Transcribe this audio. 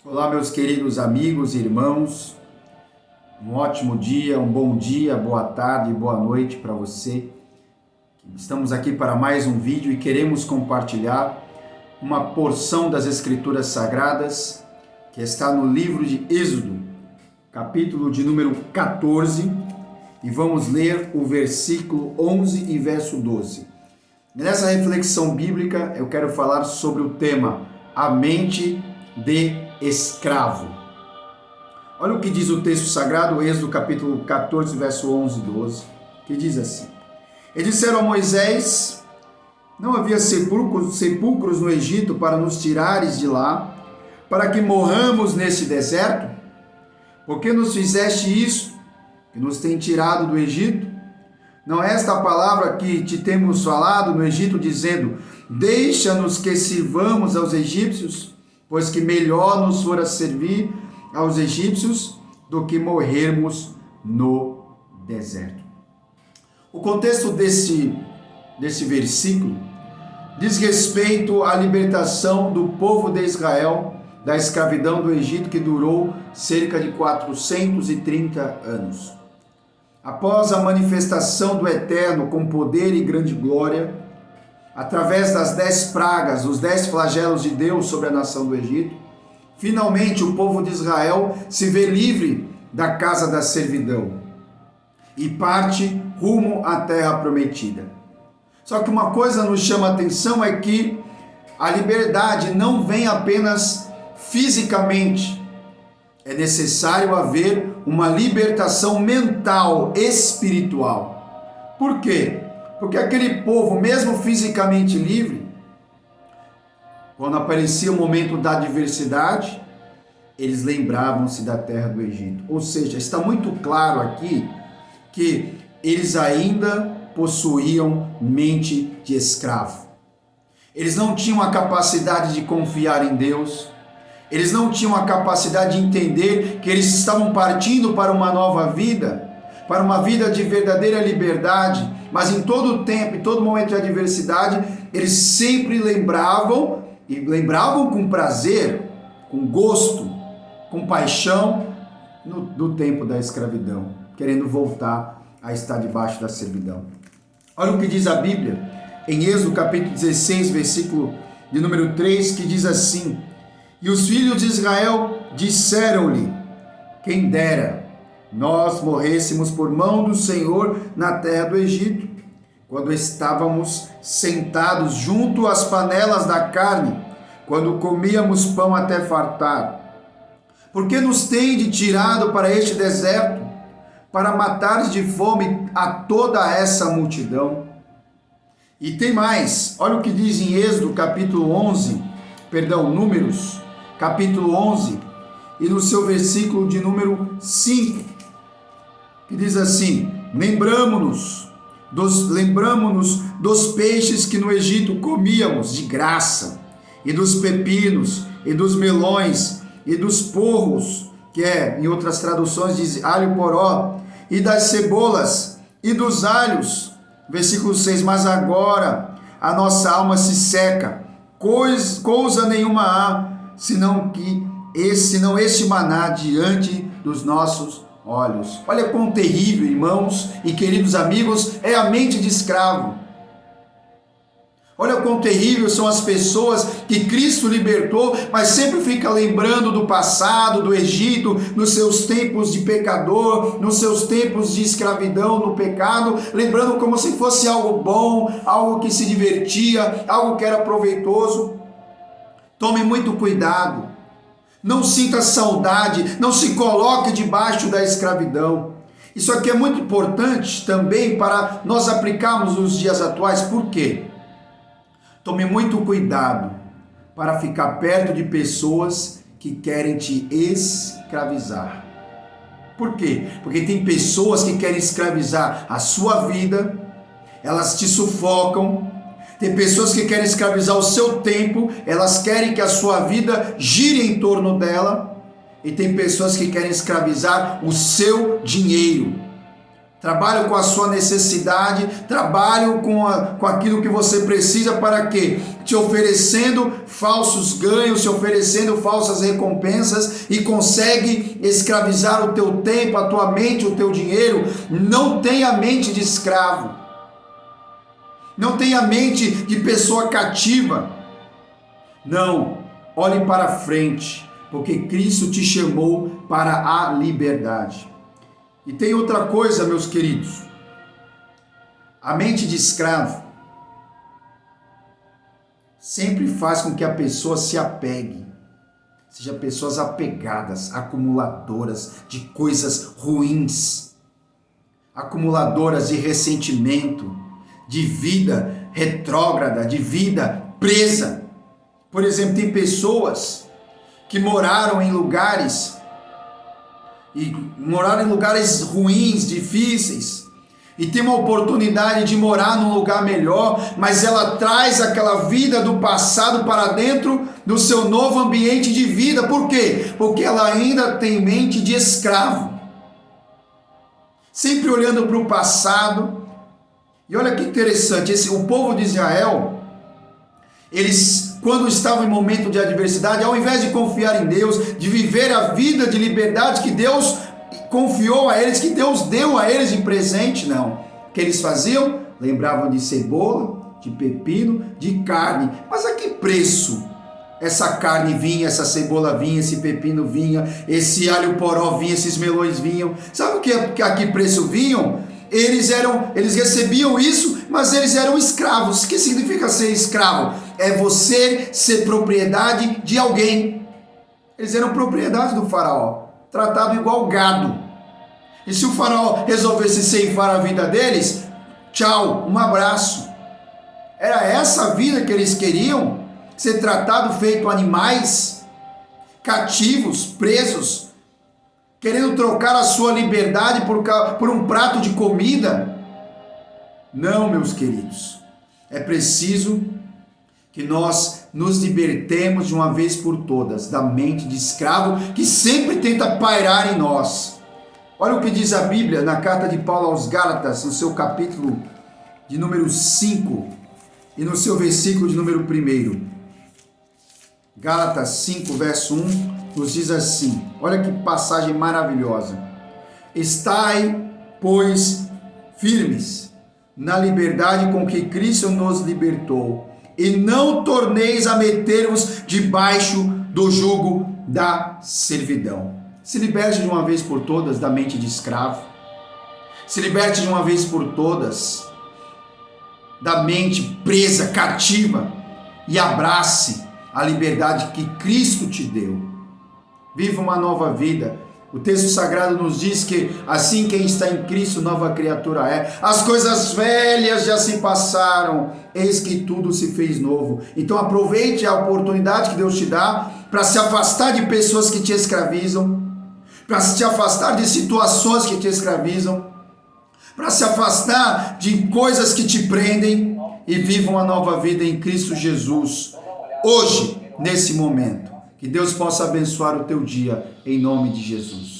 Olá, meus queridos amigos e irmãos, um ótimo dia, um bom dia, boa tarde, boa noite para você. Estamos aqui para mais um vídeo e queremos compartilhar uma porção das Escrituras Sagradas que está no livro de Êxodo, capítulo de número 14, e vamos ler o versículo 11 e verso 12. Nessa reflexão bíblica eu quero falar sobre o tema A Mente de Escravo. Olha o que diz o texto sagrado, Êxodo capítulo 14, verso 11 e 12, que diz assim: E disseram a Moisés: Não havia sepulcros no Egito para nos tirares de lá, para que morramos nesse deserto? Por que nos fizeste isso, que nos tem tirado do Egito? Não é esta a palavra que te temos falado no Egito, dizendo: Deixa-nos que sirvamos aos egípcios, pois que melhor nos fora servir aos egípcios do que morrermos no deserto. O contexto desse versículo diz respeito à libertação do povo de Israel da escravidão do Egito, que durou cerca de 430 anos. Após a manifestação do Eterno com poder e grande glória, através das 10 pragas, os 10 flagelos de Deus sobre a nação do Egito, finalmente o povo de Israel se vê livre da casa da servidão e parte rumo à terra prometida. Só que uma coisa nos chama a atenção é que a liberdade não vem apenas fisicamente. É necessário haver uma libertação mental, espiritual. Por quê? Porque aquele povo, mesmo fisicamente livre, quando aparecia o momento da adversidade, eles lembravam-se da terra do Egito. Ou seja, está muito claro aqui que eles ainda possuíam mente de escravo. Eles não tinham a capacidade de confiar em Deus. Eles não tinham a capacidade de entender que eles estavam partindo para uma nova vida, para uma vida de verdadeira liberdade. Mas em todo o tempo, em todo momento de adversidade, eles sempre lembravam, e lembravam com prazer, com gosto, com paixão, do tempo da escravidão, querendo voltar a estar debaixo da servidão. Olha o que diz a Bíblia, em Êxodo capítulo 16, versículo de número 3, que diz assim: E os filhos de Israel disseram-lhe: Quem dera nós morrêssemos por mão do Senhor na terra do Egito, quando estávamos sentados junto às panelas da carne, quando comíamos pão até fartar. Por que nos tende tirado para este deserto, para matares de fome a toda essa multidão? E tem mais, olha o que diz em Êxodo capítulo 11, Números, capítulo 11, e no seu versículo de número 5, que diz assim: Lembramo-nos dos peixes que no Egito comíamos de graça, e dos pepinos, e dos melões, e dos porros, que em outras traduções diz alho poró, e das cebolas, e dos alhos. Versículo 6, mas agora a nossa alma se seca, coisa nenhuma há, senão este maná diante dos nossos olhos. Olha quão terrível, irmãos e queridos amigos, é a mente de escravo. Olha quão terrível são as pessoas que Cristo libertou, mas sempre fica lembrando do passado, do Egito, nos seus tempos de pecador, nos seus tempos de escravidão, no pecado, lembrando como se fosse algo bom, algo que se divertia, algo que era proveitoso. Tome muito cuidado. Não sinta saudade, não se coloque debaixo da escravidão. Isso aqui é muito importante também para nós aplicarmos nos dias atuais. Por quê? Tome muito cuidado para ficar perto de pessoas que querem te escravizar. Por quê? Porque tem pessoas que querem escravizar a sua vida, elas te sufocam. Tem pessoas que querem escravizar o seu tempo, elas querem que a sua vida gire em torno dela. E tem pessoas que querem escravizar o seu dinheiro, trabalho com a sua necessidade, trabalho com aquilo que você precisa, para quê? Te oferecendo falsos ganhos, te oferecendo falsas recompensas, e consegue escravizar o teu tempo, a tua mente, o teu dinheiro. Não tenha mente de escravo, não tenha mente de pessoa cativa. Não, olhe para frente, porque Cristo te chamou para a liberdade. E tem outra coisa, meus queridos. A mente de escravo sempre faz com que a pessoa se apegue, seja pessoas apegadas, acumuladoras de coisas ruins, acumuladoras de ressentimento, de vida retrógrada, de vida presa. Por exemplo, tem pessoas que moraram em lugares ruins, difíceis, e tem uma oportunidade de morar num lugar melhor, mas ela traz aquela vida do passado para dentro do seu novo ambiente de vida. Por quê? Porque ela ainda tem mente de escravo, sempre olhando para o passado. E olha que interessante, o povo de Israel, eles, quando estavam em momento de adversidade, ao invés de confiar em Deus, de viver a vida de liberdade que Deus confiou a eles, que Deus deu a eles de presente, não. O que eles faziam? Lembravam de cebola, de pepino, de carne. Mas a que preço essa carne vinha, essa cebola vinha, esse pepino vinha, esse alho poró vinha, esses melões vinham? Sabe a que preço vinham? Eles recebiam isso, mas eles eram escravos. O que significa ser escravo? É você ser propriedade de alguém. Eles eram propriedade do faraó, tratado igual gado. E se o faraó resolvesse ceifar a vida deles, tchau, um abraço. Era essa a vida que eles queriam? Ser tratado feito animais, cativos, presos, querendo trocar a sua liberdade por um prato de comida? Não, meus queridos. É preciso que nós nos libertemos de uma vez por todas da mente de escravo que sempre tenta pairar em nós. Olha o que diz a Bíblia na carta de Paulo aos Gálatas, no seu capítulo de número 5 e no seu versículo de número 1. Gálatas 5, verso 1, nos diz assim, olha que passagem maravilhosa. Estai, pois, firmes na liberdade com que Cristo nos libertou, e não torneis a meter-vos debaixo do jugo da servidão. Se liberte de uma vez por todas da mente de escravo. Se liberte de uma vez por todas da mente presa, cativa, e abrace a liberdade que Cristo te deu. Viva uma nova vida. O texto sagrado nos diz que assim quem está em Cristo, nova criatura é. As coisas velhas já se passaram, eis que tudo se fez novo. Então aproveite a oportunidade que Deus te dá para se afastar de pessoas que te escravizam, para se afastar de situações que te escravizam, para se afastar de coisas que te prendem, e viva uma nova vida em Cristo Jesus, hoje, nesse momento. Que Deus possa abençoar o teu dia, em nome de Jesus.